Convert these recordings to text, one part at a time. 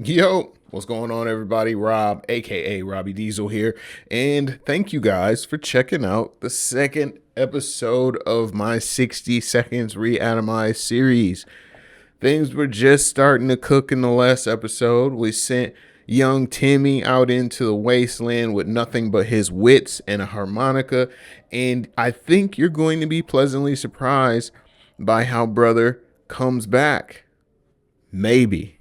Yo, what's going on, everybody? Rob, aka Robbie Deezle here, and thank you guys for checking out the second episode of my 60 Seconds Reanimized series. Things were just starting to cook in the last episode. We sent young Timmy out into the wasteland with nothing but his wits and a harmonica, and I think you're going to be pleasantly surprised by how brother comes back. Maybe.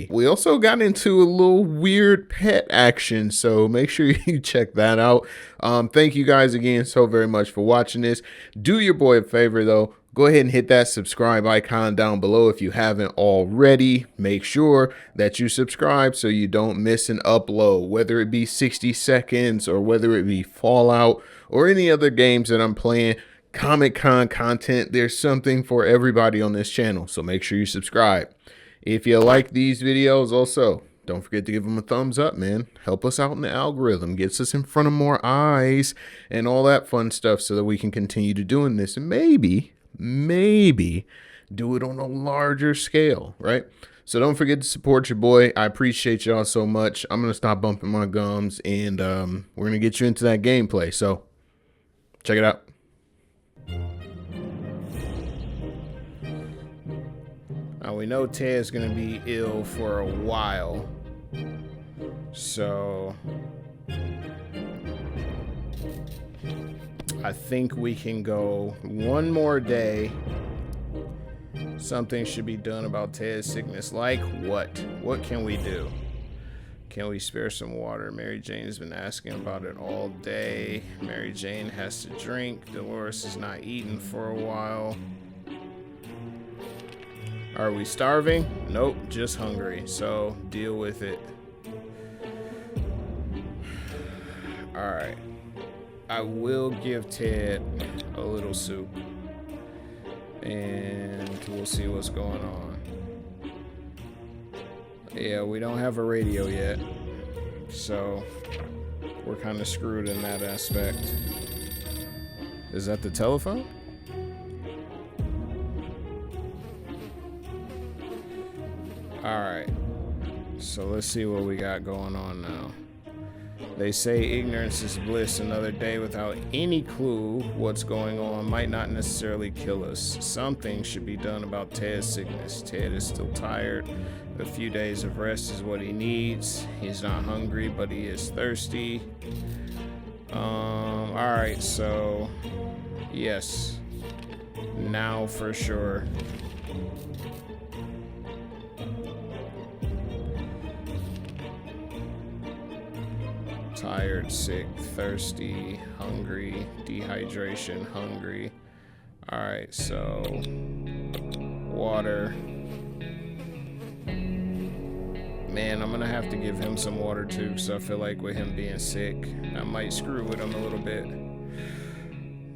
We also got into a little weird pet action, so make sure you check that out. Thank you guys again so very much for watching this. Do your boy a favor, though. Go ahead and hit that subscribe icon down below if you haven't already. Make sure that you subscribe so you don't miss an upload, whether it be 60 seconds or whether it be Fallout or any other games that I'm playing. Comic-Con content, there's something for everybody on this channel, so make sure you subscribe. If you like these videos, also, don't forget to give them a thumbs up, man. Help us out in the algorithm. Gets us in front of more eyes and all that fun stuff so that we can continue to doing this. And maybe do it on a larger scale, right? So don't forget to support your boy. I appreciate y'all so much. I'm going to stop bumping my gums, and we're going to get you into that gameplay. So check it out. We know Ted's gonna be ill for a while, so I think we can go one more day. Something should be done about Ted's sickness. Like what? What can we do? Can we spare some water? Mary Jane has been asking about it all day. Mary Jane has to drink. Dolores is not eating for a while. Are we starving? Nope, just hungry. So deal with it. Alright. I will give Ted a little soup. And we'll see what's going on. Yeah, we don't have a radio yet. So we're kind of screwed in that aspect. Is that the telephone? Alright, so let's see what we got going on now. They say ignorance is bliss. Another day without any clue what's going on might not necessarily kill us. Something should be done about Ted's sickness. Ted is still tired. A few days of rest is what he needs. He's not hungry, but he is thirsty. Alright, so yes. Now for sure. Tired, sick, thirsty, hungry, dehydration, hungry. Alright, so water. Man, I'm gonna have to give him some water too, because I feel like with him being sick, I might screw with him a little bit.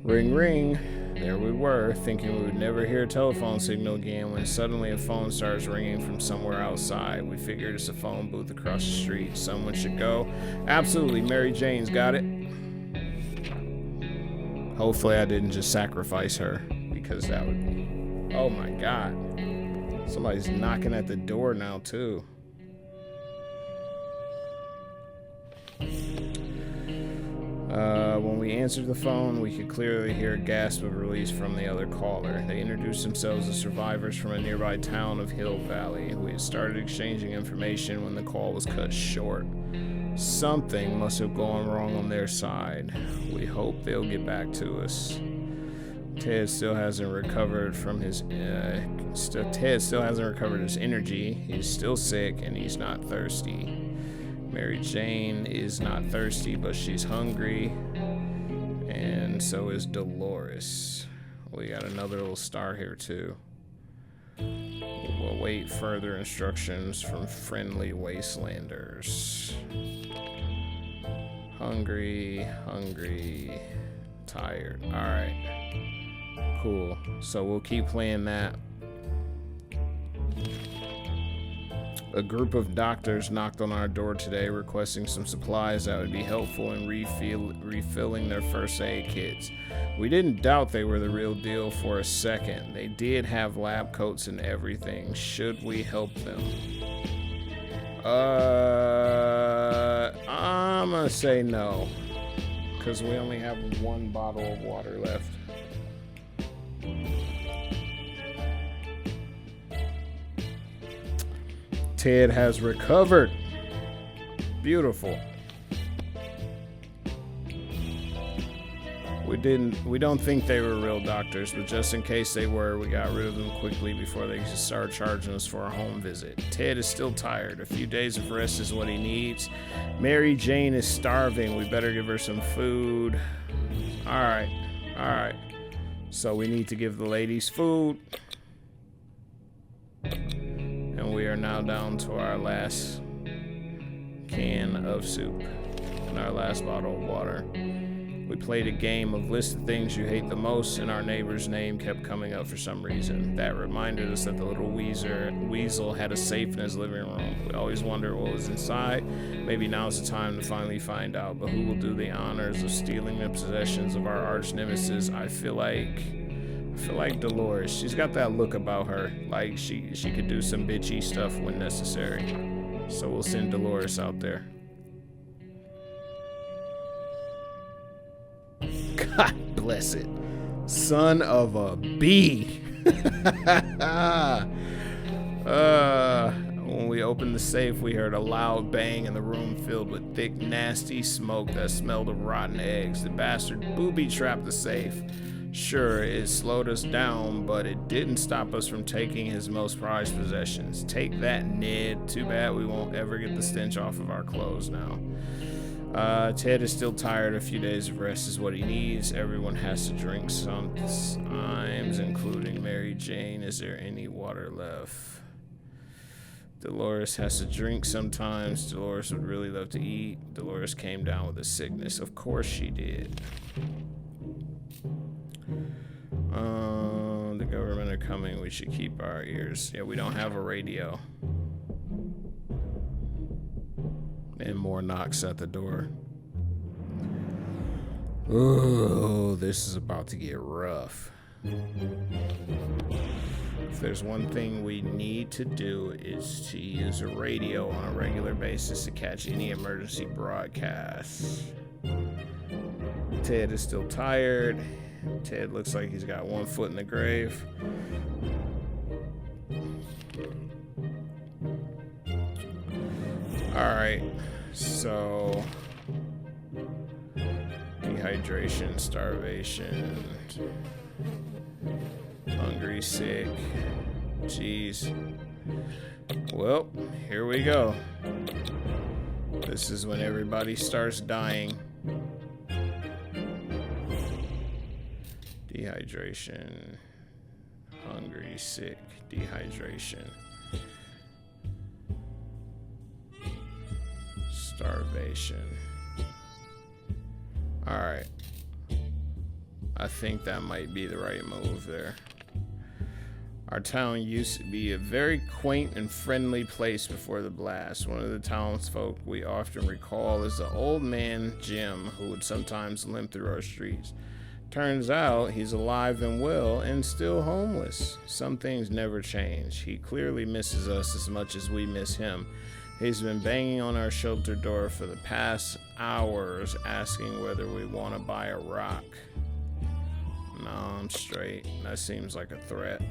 Ring, ring. There we were, thinking we would never hear a telephone signal again when suddenly a phone starts ringing from somewhere outside. We figured it's a phone booth across the street. Someone should go. Absolutely, Mary Jane's got it. Hopefully I didn't just sacrifice her, because that would be... Oh my God. Somebody's knocking at the door now too. When we answered the phone, we could clearly hear a gasp of release from the other caller. They introduced themselves as survivors from a nearby town of Hill Valley. We had started exchanging information when the call was cut short. Something must have gone wrong on their side. We hope they'll get back to us. Ted still hasn't recovered from his Ted still hasn't recovered his energy. He's still sick and he's not thirsty. Mary Jane is not thirsty, but she's hungry. And so is Dolores. We got another little star here too. We'll wait further instructions from friendly wastelanders. Hungry, tired. Alright. Cool. So we'll keep playing that. A group of doctors knocked on our door today requesting some supplies that would be helpful in refilling their first aid kits. We didn't doubt they were the real deal for a second. They did have lab coats and everything. Should we help them? I'm gonna say no, because we only have one bottle of water left. Ted has recovered. Beautiful. We don't think they were real doctors, but just in case they were, we got rid of them quickly before they could start charging us for a home visit. Ted is still tired. A few days of rest is what he needs. Mary Jane is starving. We better give her some food. All right. So we need to give the ladies food. And we are now down to our last can of soup and our last bottle of water. We played a game of list the things you hate the most, and our neighbor's name kept coming up for some reason. That reminded us that the little weasel had a safe in his living room. We always wondered what was inside. Maybe now's the time to finally find out, but who will do the honors of stealing the possessions of our arch nemesis? I feel like Dolores. She's got that look about her, like she could do some bitchy stuff when necessary. So we'll send Dolores out there. God bless it. Son of a bee. When we opened the safe, we heard a loud bang in the room filled with thick, nasty smoke that smelled of rotten eggs. The bastard booby-trapped the safe. Sure, it slowed us down, but it didn't stop us from taking his most prized possessions. Take that, Ned. Too bad we won't ever get the stench off of our clothes now. Ted is still tired. A few days of rest is what he needs. Everyone has to drink sometimes, including Mary Jane. Is there any water left? Dolores has to drink sometimes. Dolores would really love to eat. Dolores came down with a sickness. Of course she did. The government are coming. We should keep our ears. Yeah, we don't have a radio. And more knocks at the door. Oh, this is about to get rough. If there's one thing we need to do is to use a radio on a regular basis to catch any emergency broadcasts. Ted is still tired. Ted looks like he's got one foot in the grave. Alright, so dehydration, starvation, hungry, sick, jeez. Well, here we go. This is when everybody starts dying. Dehydration, hungry, sick, dehydration. Starvation. Alright. I think that might be the right move there. Our town used to be a very quaint and friendly place before the blast. One of the townsfolk we often recall is the old man Jim, who would sometimes limp through our streets. Turns out he's alive and well and still homeless. Some things never change. He clearly misses us as much as we miss him. He's been banging on our shelter door for the past hours, asking whether we want to buy a rock. No, I'm straight. That seems like a threat.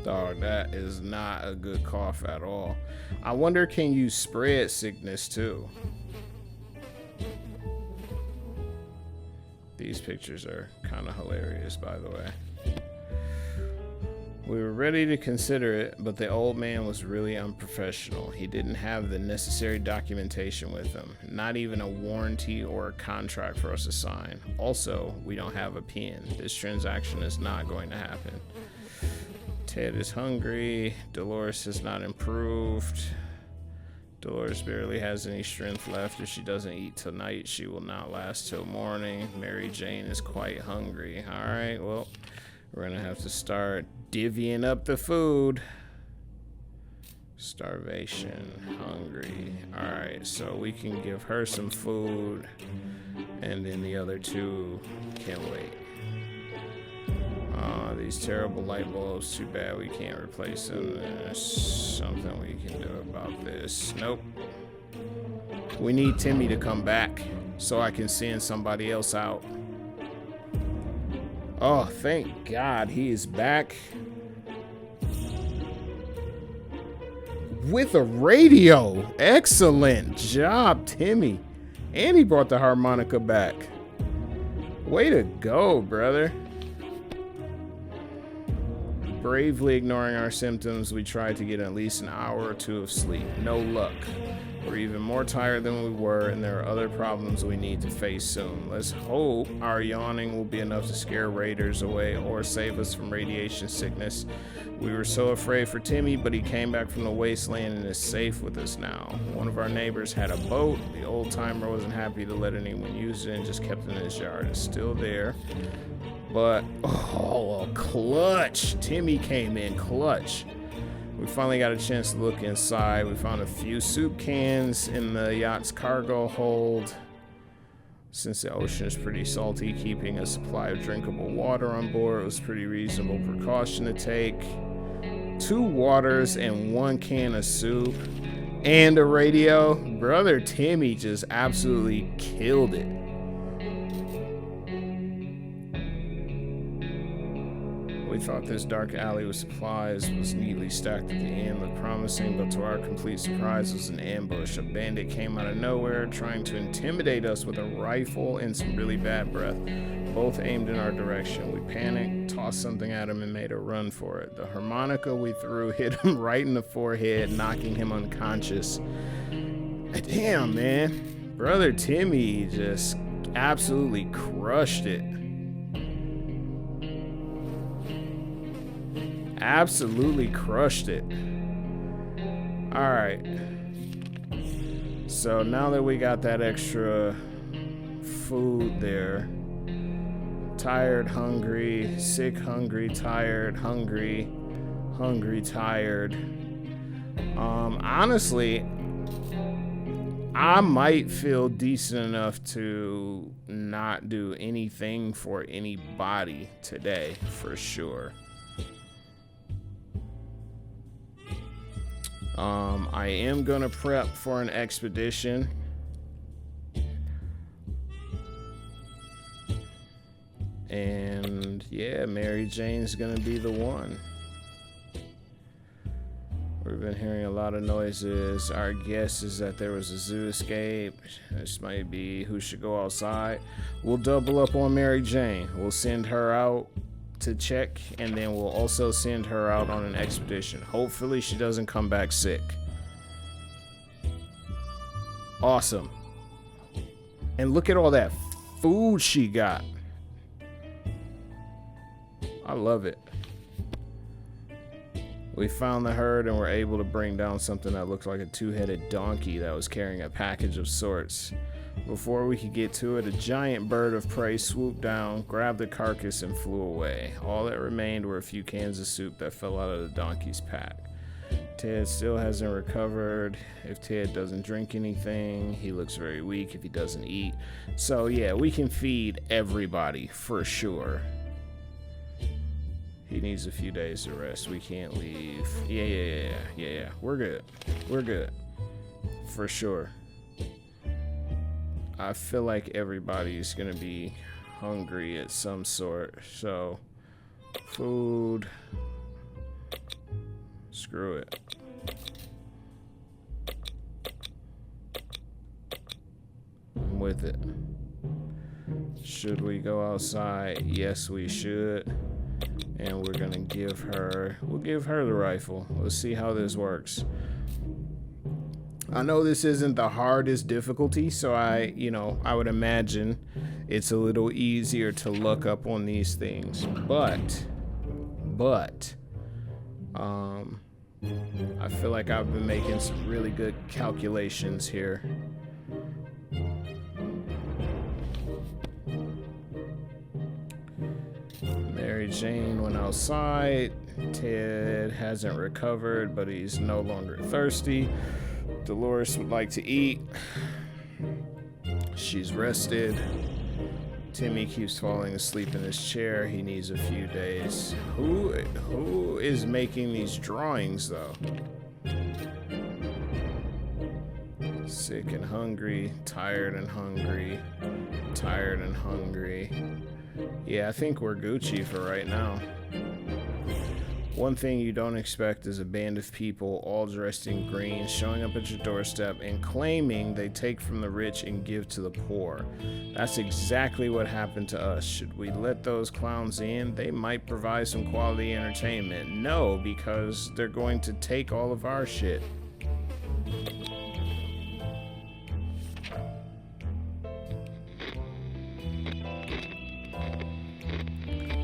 Dog, that is not a good cough at all. I wonder, can you spread sickness too? These pictures are kind of hilarious, by the way. We were ready to consider it, but the old man was really unprofessional. He didn't have the necessary documentation with him, not even a warranty or a contract for us to sign. Also, we don't have a pen. This transaction is not going to happen. Ted is hungry. Dolores has not improved. Dolores barely has any strength left. If she doesn't eat tonight, she will not last till morning. Mary Jane is quite hungry. All right, well, we're gonna have to start divvying up the food. Starvation, hungry. All right, so we can give her some food, and then the other two can wait. These terrible light bulbs, too bad we can't replace them. There's something we can do about this. Nope. We need Timmy to come back so I can send somebody else out. Oh, thank God he is back. With a radio. Excellent job, Timmy. And he brought the harmonica back. Way to go, brother. Bravely ignoring our symptoms, we tried to get at least an hour or two of sleep. No luck. We're even more tired than we were, and there are other problems we need to face soon. Let's hope our yawning will be enough to scare raiders away or save us from radiation sickness. We were so afraid for Timmy, but he came back from the wasteland and is safe with us now. One of our neighbors had a boat. The old timer wasn't happy to let anyone use it and just kept it in his yard. It's still there. But, oh, clutch. Timmy came in clutch. We finally got a chance to look inside. We found a few soup cans in the yacht's cargo hold. Since the ocean is pretty salty, keeping a supply of drinkable water on board was a pretty reasonable precaution to take. 2 waters and 1 can of soup and a radio. Brother Timmy just absolutely killed it. We thought this dark alley with supplies was neatly stacked at the end, looked promising, but to our complete surprise, it was an ambush. A bandit came out of nowhere, trying to intimidate us with a rifle and some really bad breath, both aimed in our direction. We panicked, tossed something at him, and made a run for it. The harmonica we threw hit him right in the forehead, knocking him unconscious. Damn, man. Brother Timmy just absolutely crushed it. Absolutely crushed it. Alright. So now that we got that extra food there, tired, hungry, sick, hungry, tired, hungry, hungry, tired. Honestly, I might feel decent enough to not do anything for anybody today, for sure. I am gonna prep for an expedition. And yeah, Mary Jane's gonna be the one. We've been hearing a lot of noises. Our guess is that there was a zoo escape. This might be who should go outside. We'll double up on Mary Jane. We'll send her out to check, and then we'll also send her out on an expedition. Hopefully she doesn't come back sick. Awesome. And look at all that food she got. I love it. We found the herd and were able to bring down something that looked like a 2-headed donkey that was carrying a package of sorts. Before we could get to it, a giant bird of prey swooped down, grabbed the carcass, and flew away. All that remained were a few cans of soup that fell out of the donkey's pack. Ted still hasn't recovered. If Ted doesn't drink anything, he looks very weak if he doesn't eat. So yeah, we can feed everybody for sure. He needs a few days to rest. We can't leave. Yeah. We're good. We're good. For sure. I feel like everybody's gonna be hungry at some sort. So, food. Screw it. I'm with it. Should we go outside? Yes, we should. And we're gonna we'll give her the rifle. Let's see how this works. I know this isn't the hardest difficulty, so I would imagine it's a little easier to look up on these things. But I feel like I've been making some really good calculations here. Mary Jane went outside. Ted hasn't recovered, but he's no longer thirsty. Dolores would like to eat. She's rested. Timmy keeps falling asleep in his chair. He needs a few days. Who is making these drawings, though? Sick and hungry, tired and hungry, tired and hungry. Yeah, I think we're Gucci for right now. One thing you don't expect is a band of people all dressed in green showing up at your doorstep and claiming they take from the rich and give to the poor. That's exactly what happened to us. Should we let those clowns in? They might provide some quality entertainment. No, because they're going to take all of our shit.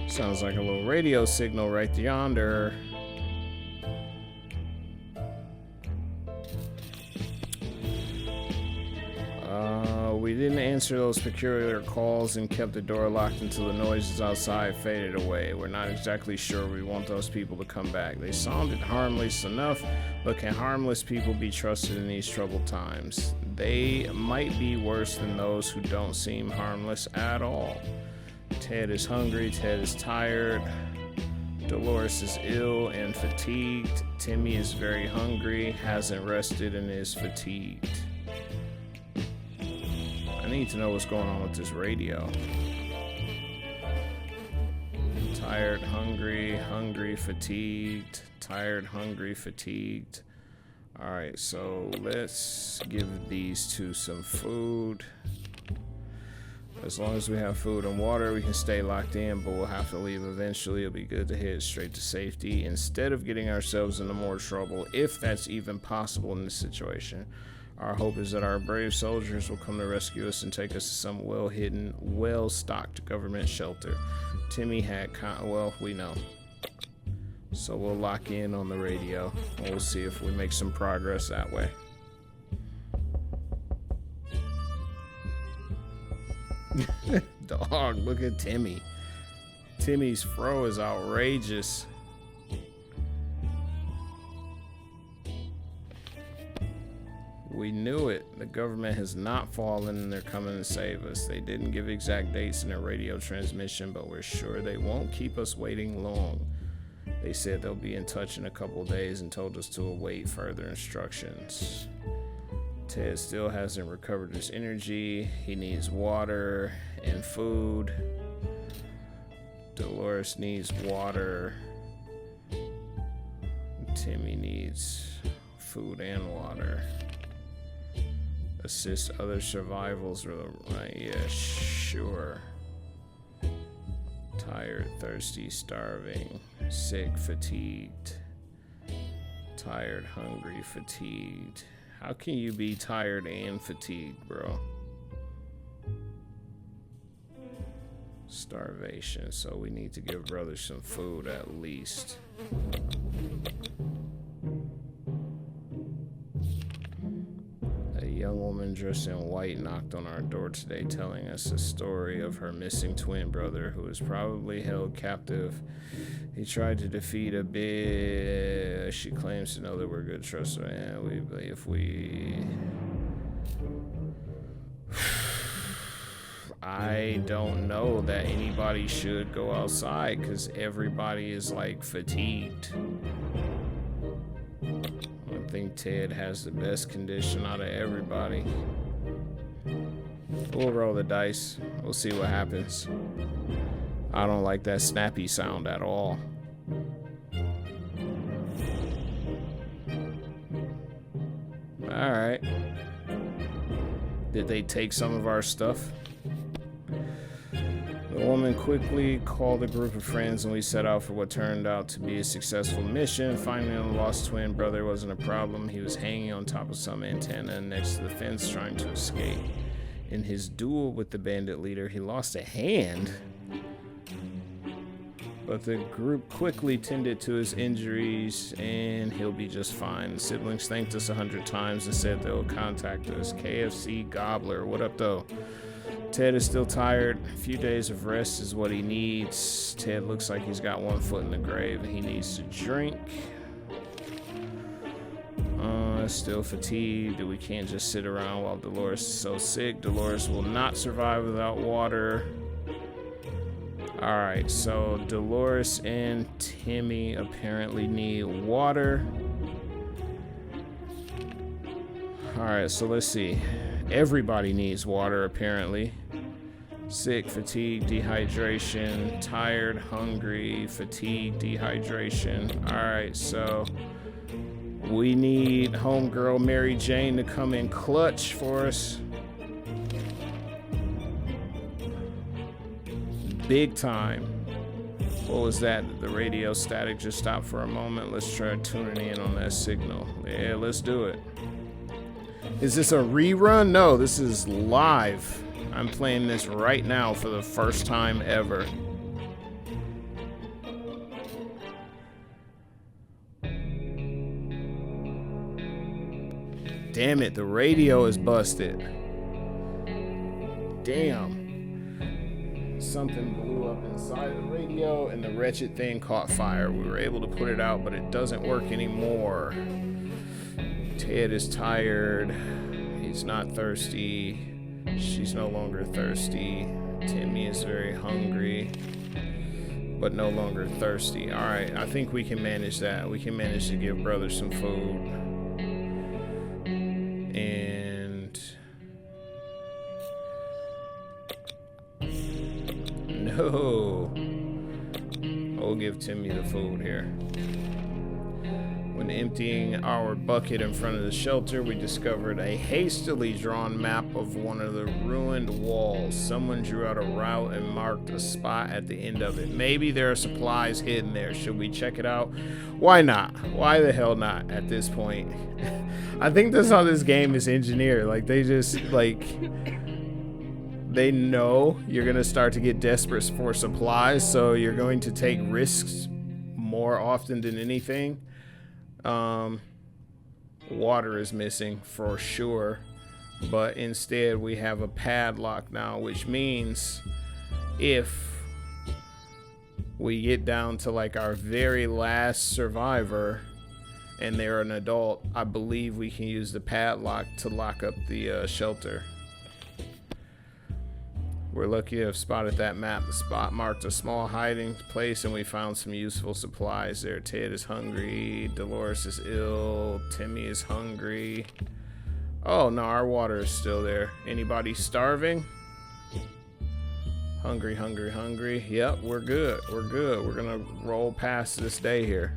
Sounds like a little radio signal right yonder. We didn't answer those peculiar calls and kept the door locked until the noises outside faded away. We're not exactly sure we want those people to come back. They sounded harmless enough, but can harmless people be trusted in these troubled times? They might be worse than those who don't seem harmless at all. Ted is hungry, Ted is tired, Dolores is ill and fatigued, Timmy is very hungry, hasn't rested, and is fatigued. I need to know what's going on with this radio. Tired, hungry, hungry, fatigued, tired, hungry, fatigued. Alright, so let's give these two some food. As long as we have food and water, we can stay locked in, but we'll have to leave eventually. It'll be good to head straight to safety instead of getting ourselves into more trouble, if that's even possible in this situation. Our hope is that our brave soldiers will come to rescue us and take us to some well-hidden, well-stocked government shelter. Timmy had well, we know. So we'll lock in on the radio, and we'll see if we make some progress that way. Dog, look at Timmy. Timmy's fro is outrageous. We knew it. The government has not fallen and they're coming to save us. They didn't give exact dates in their radio transmission, but we're sure they won't keep us waiting long. They said they'll be in touch in a couple days and told us to await further instructions. Ted still hasn't recovered his energy. He needs water and food. Dolores needs water. Timmy needs food and water. Assist other survivals. Yeah, sure. Tired, thirsty, starving, sick, fatigued. Tired, hungry, fatigued. How can you be tired and fatigued, bro? Starvation, so we need to give brother some food at least. A young woman dressed in white knocked on our door today, telling us the story of her missing twin brother who was probably held captive. He tried to defeat a big... She claims to know that we're good trust her, and if we... I don't know that anybody should go outside because everybody is like fatigued. I think Ted has the best condition out of everybody. We'll roll the dice. We'll see what happens. I don't like that snappy sound at all. Alright. Did they take some of our stuff? The woman quickly called a group of friends and we set out for what turned out to be a successful mission. Finding a lost twin brother wasn't a problem. He was hanging on top of some antenna next to the fence trying to escape. In his duel with the bandit leader, he lost a hand. But the group quickly tended to his injuries and he'll be just fine. The siblings thanked us 100 times and said they'll contact us. KFC Gobbler, what up though? Ted is still tired. A few days of rest is what he needs. Ted looks like he's got one foot in the grave. He needs to drink. Still fatigued. We can't just sit around while Dolores is so sick. Dolores will not survive without water. Alright, so Dolores and Timmy apparently need water. Alright, so let's see. Everybody needs water, apparently. Sick, fatigue, dehydration, tired, hungry, fatigue, dehydration. Alright, so we need homegirl Mary Jane to come in clutch for us. Big time. What was that? The radio static just stopped for a moment. Let's try tuning in on that signal. Yeah, let's do it. Is this a rerun? No, this is live. I'm playing this right now for the first time ever. Damn it, the radio is busted. Damn. Something blew up inside the radio and the wretched thing caught fire. We were able to put it out, but it doesn't work anymore. Ted is tired. He's not thirsty. She's no longer thirsty. Timmy is very hungry, but no longer thirsty. All right, I think we can manage that. We can manage to give brother some food. And no, we'll give Timmy the food here. When emptying our bucket in front of the shelter, we discovered a hastily drawn map of one of the ruined walls. Someone drew out a route and marked a spot at the end of it. Maybe there are supplies hidden there. Should we check it out? Why not? Why the hell not at this point? I think that's how this game is engineered. Like, they just, like, they know you're going to start to get desperate for supplies, so you're going to take risks more often than anything. Water is missing for sure, but instead we have a padlock now, which means if we get down to like our very last survivor and they're an adult, I believe we can use the padlock to lock up the shelter. We're lucky to have spotted that map. The spot marked a small hiding place, and we found some useful supplies there. Ted is hungry. Dolores is ill. Timmy is hungry. Oh, no, our water is still there. Anybody starving? Hungry, hungry, hungry. Yep, we're good. We're good. We're going to roll past this day here.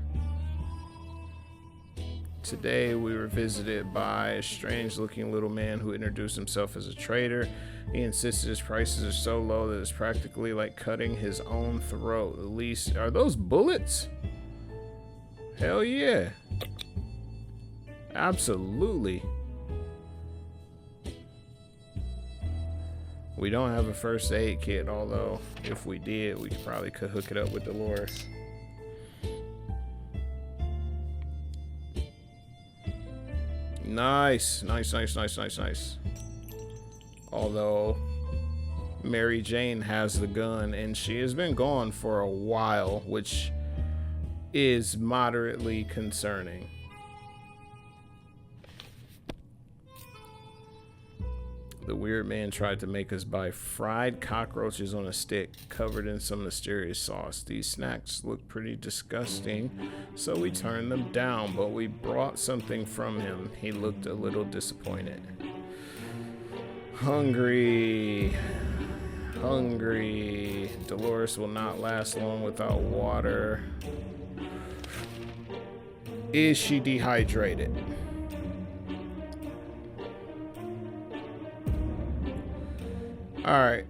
Today, we were visited by a strange-looking little man who introduced himself as a trader. He insisted his prices are so low that it's practically like cutting his own throat. At least, are those bullets? Hell yeah. Absolutely. We don't have a first aid kit, although if we did, we probably could hook it up with Dolores. Nice, nice, nice, nice, nice, nice. Although Mary Jane has the gun and she has been gone for a while, which is moderately concerning. The weird man tried to make us buy fried cockroaches on a stick covered in some mysterious sauce. These snacks look pretty disgusting, so we turned them down, but we brought something from him. He looked a little disappointed. Hungry. Hungry. Dolores will not last long without water. Is she dehydrated? Alright,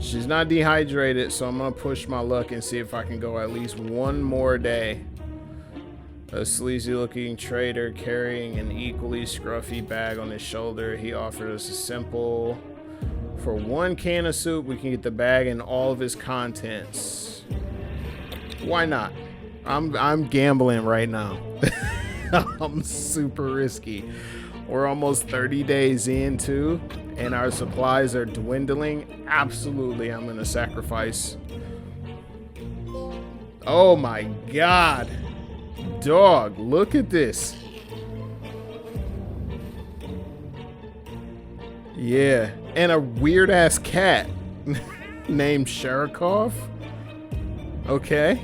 she's not dehydrated, so I'm gonna push my luck and see if I can go at least one more day. A sleazy looking trader carrying an equally scruffy bag on his shoulder. He offered us a simple, for one can of soup, we can get the bag and all of its contents. Why not? I'm gambling right now. I'm super risky. We're almost 30 days in too, and our supplies are dwindling. Absolutely, I'm gonna sacrifice. Oh my God. Dog, look at this. Yeah, and a weird ass cat. named Sherikov. Okay.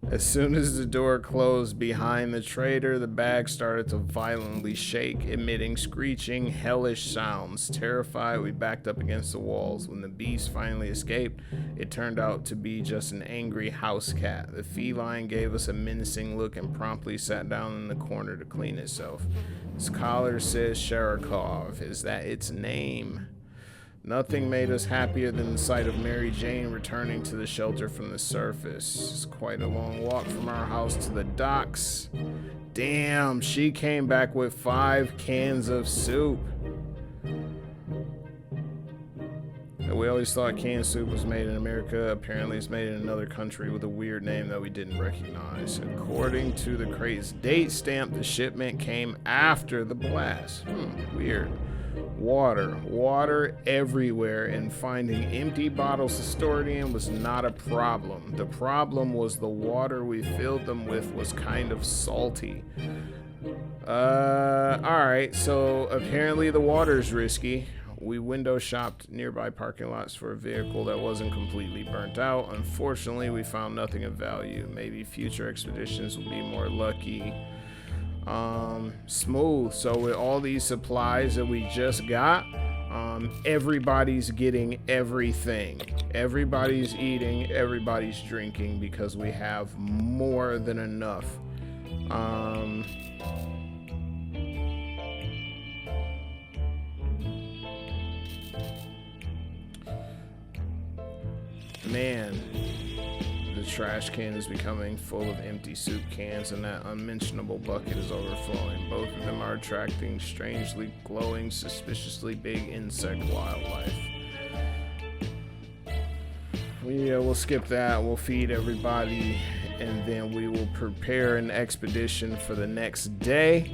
As soon as the door closed behind the trader, the bag started to violently shake, emitting screeching, hellish sounds. Terrified, we backed up against the walls. When the beast finally escaped, it turned out to be just an angry house cat. The feline gave us a menacing look and promptly sat down in the corner to clean itself. Its collar says Sherikov. Is that its name? Nothing made us happier than the sight of Mary Jane returning to the shelter from the surface. It's quite a long walk from our house to the docks. Damn, she came back with 5 cans of soup. We always thought canned soup was made in America. Apparently it's made in another country with a weird name that we didn't recognize. According to the crate's date stamp, the shipment came after the blast. Weird. Water everywhere, and finding empty bottles to store it in was not a problem. The problem was the water we filled them with was kind of salty. Alright, so apparently the water's risky. We window shopped nearby parking lots for a vehicle that wasn't completely burnt out. Unfortunately, we found nothing of value. Maybe future expeditions will be more lucky. Smooth. So with all these supplies that we just got, everybody's getting everything. Everybody's eating, everybody's drinking, because we have more than enough. Man, the trash can is becoming full of empty soup cans, and that unmentionable bucket is overflowing. Both of them are attracting strangely glowing, suspiciously big insect wildlife. We'll skip that. We'll feed everybody, and then we will prepare an expedition for the next day.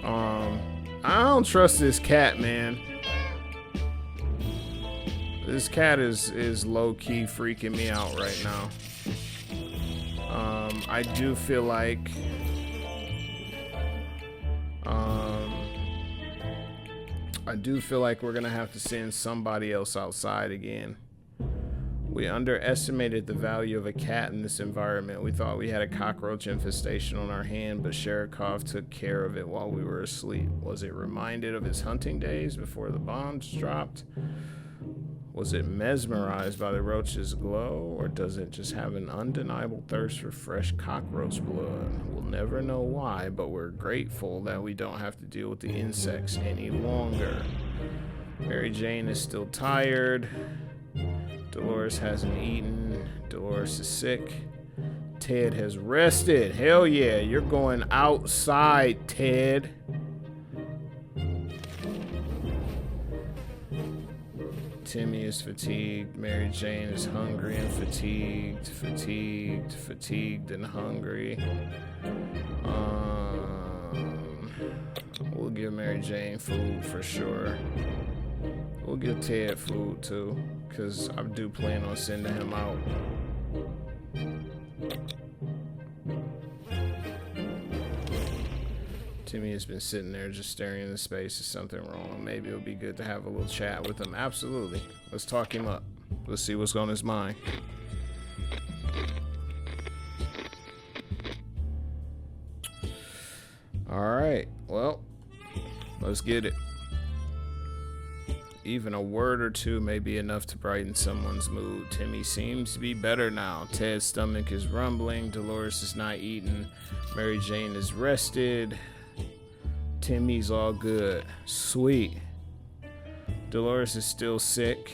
I don't trust this cat, man. This cat is low-key freaking me out right now. I do feel like we're gonna have to send somebody else outside again. We underestimated the value of a cat in this environment. We thought we had a cockroach infestation on our hand, but Sherikov took care of it while we were asleep. Was it reminded of his hunting days before the bombs dropped? Was it mesmerized by the roach's glow, or does it just have an undeniable thirst for fresh cockroach blood? We'll never know why, but we're grateful that we don't have to deal with the insects any longer. Mary Jane is still tired. Dolores hasn't eaten. Dolores is sick. Ted has rested. Hell yeah, you're going outside, Ted. Timmy is fatigued. Mary Jane is hungry and fatigued. Fatigued and hungry. We'll give Mary Jane food for sure. We'll give Ted food too, because I do plan on sending him out. Timmy has been sitting there just staring into space. Is something wrong? Maybe it'll be good to have a little chat with him. Absolutely. Let's talk him up. Let's see what's on his mind. Alright, well, let's get it. Even a word or two may be enough to brighten someone's mood. Timmy seems to be better now. Ted's stomach is rumbling. Dolores is not eating. Mary Jane is rested. Timmy's all good. Sweet. Dolores is still sick.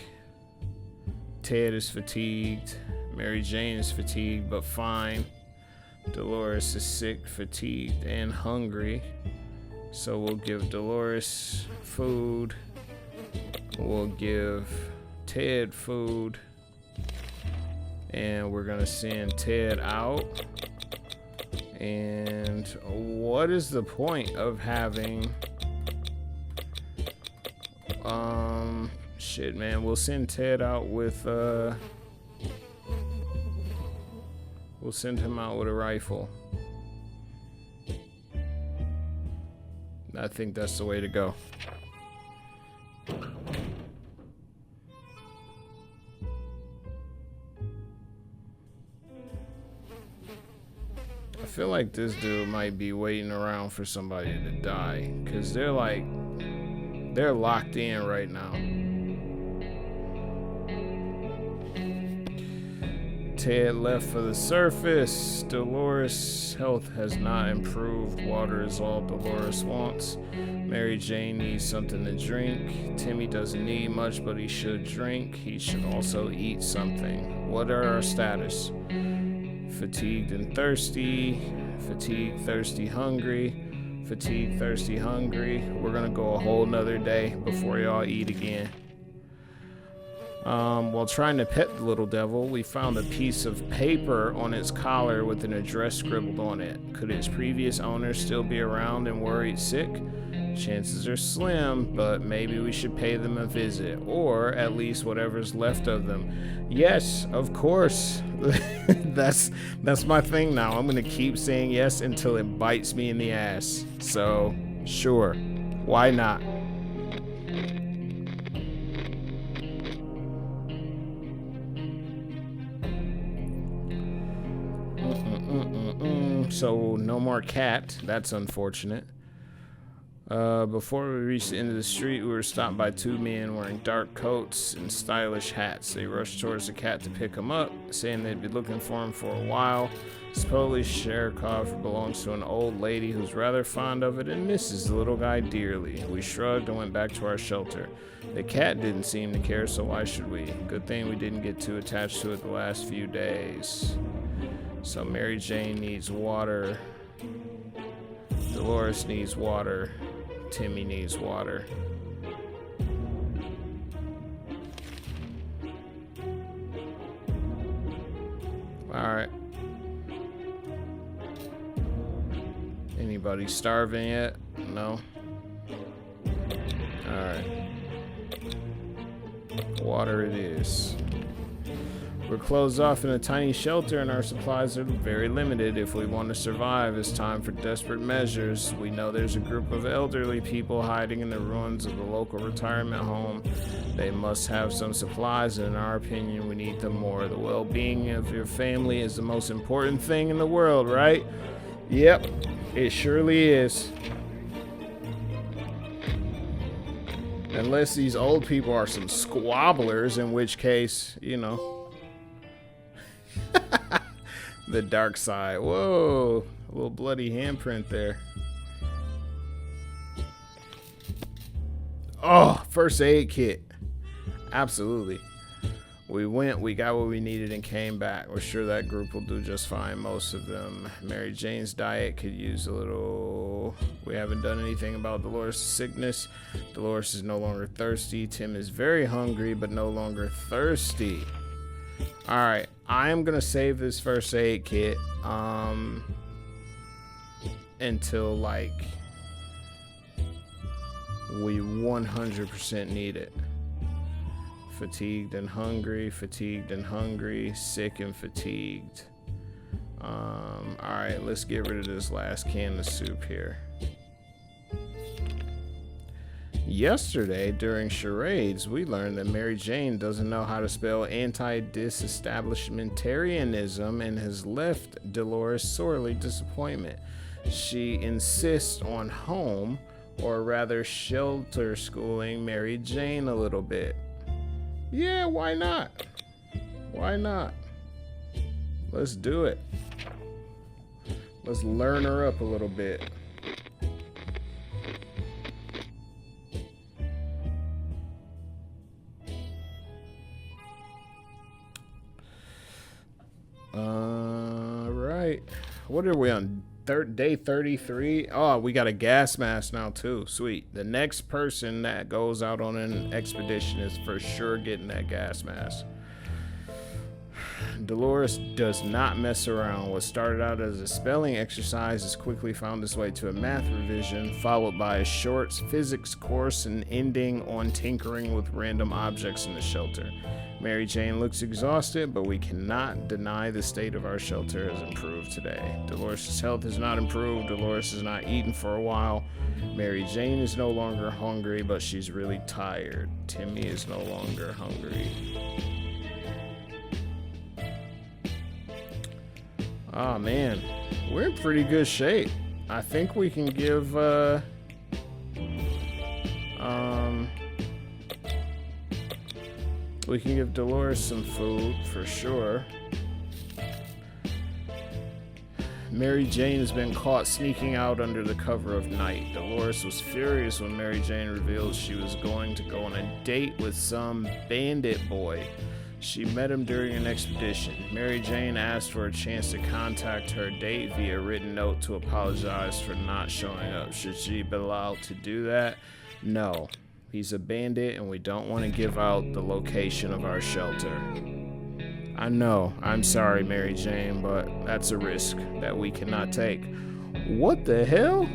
Ted is fatigued. Mary Jane is fatigued but fine. Dolores is sick, fatigued, and hungry. So we'll give Dolores food. We'll give Ted food. And we're gonna send Ted out. And what is the point of having shit, man, we'll send Ted out with we'll send him out with a rifle. I think that's the way to go. I feel like this dude might be waiting around for somebody to die, because they're locked in right now. Ted left for the surface. Dolores' health has not improved. Water is all Dolores wants. Mary Jane needs something to drink. Timmy doesn't need much, but he should drink. He should also eat something. What are our status? Fatigued and thirsty. Fatigued, thirsty, hungry. Fatigued, thirsty, hungry. We're gonna go a whole nother day before y'all eat again. While trying to pet the little devil, we found a piece of paper on its collar with an address scribbled on it. Could its previous owner still be around and worried sick? Chances are slim, but maybe we should pay them a visit, or at least whatever's left of them. Yes, of course. That's my thing now. I'm gonna keep saying yes until it bites me in the ass. So, sure. Why not? So no more cat. That's unfortunate. Before we reached the end of the street, we were stopped by two men wearing dark coats and stylish hats. They rushed towards the cat to pick him up, saying they'd be looking for him for a while. Supposedly, Sherikov belongs to an old lady who's rather fond of it and misses the little guy dearly. We shrugged and went back to our shelter. The cat didn't seem to care, so why should we? Good thing we didn't get too attached to it the last few days. So Mary Jane needs water. Dolores needs water. Timmy needs water. Alright. Anybody starving yet? No? Alright. Water it is. We're closed off in a tiny shelter and our supplies are very limited. If we want to survive, it's time for desperate measures. We know there's a group of elderly people hiding in the ruins of the local retirement home. They must have some supplies, and in our opinion, we need them more. The well-being of your family is the most important thing in the world, right? Yep, it surely is. Unless these old people are some squabblers, in which case, you know. The dark side. Whoa, a little bloody handprint there. Oh, first aid kit. Absolutely. We went, we got what we needed and came back. We're sure that group will do just fine, most of them. Mary Jane's diet could use a little... We haven't done anything about Dolores' sickness. Dolores is no longer thirsty. Tim is very hungry, but no longer thirsty. Alright, I'm gonna save this first aid kit until like we 100% need it. Fatigued and hungry, sick and fatigued. Alright, let's get rid of this last can of soup here. Yesterday, during charades, we learned that Mary Jane doesn't know how to spell anti-disestablishmentarianism and has left Dolores sorely disappointed. She insists on home, or rather shelter schooling Mary Jane a little bit. Yeah, why not? Why not? Let's do it. Let's learn her up a little bit. Right. What are we on? Day 33? Oh, we got a gas mask now too. Sweet. The next person that goes out on an expedition is for sure getting that gas mask. Dolores does not mess around. What started out as a spelling exercise has quickly found its way to a math revision, followed by a short physics course and ending on tinkering with random objects in the shelter. Mary Jane looks exhausted, but we cannot deny the state of our shelter has improved today. Dolores' health has not improved. Dolores has not eaten for a while. Mary Jane is no longer hungry, but she's really tired. Timmy is no longer hungry. Oh man, we're in pretty good shape. I think we can give we can give Dolores some food for sure. Mary Jane has been caught sneaking out under the cover of night. Dolores was furious when Mary Jane revealed she was going to go on a date with some bandit boy. She met him during an expedition. Mary Jane asked for a chance to contact her date via written note to apologize for not showing up. Should she be allowed to do that? No. He's a bandit and we don't want to give out the location of our shelter. I know, I'm sorry, Mary Jane, but that's a risk that we cannot take. What the hell?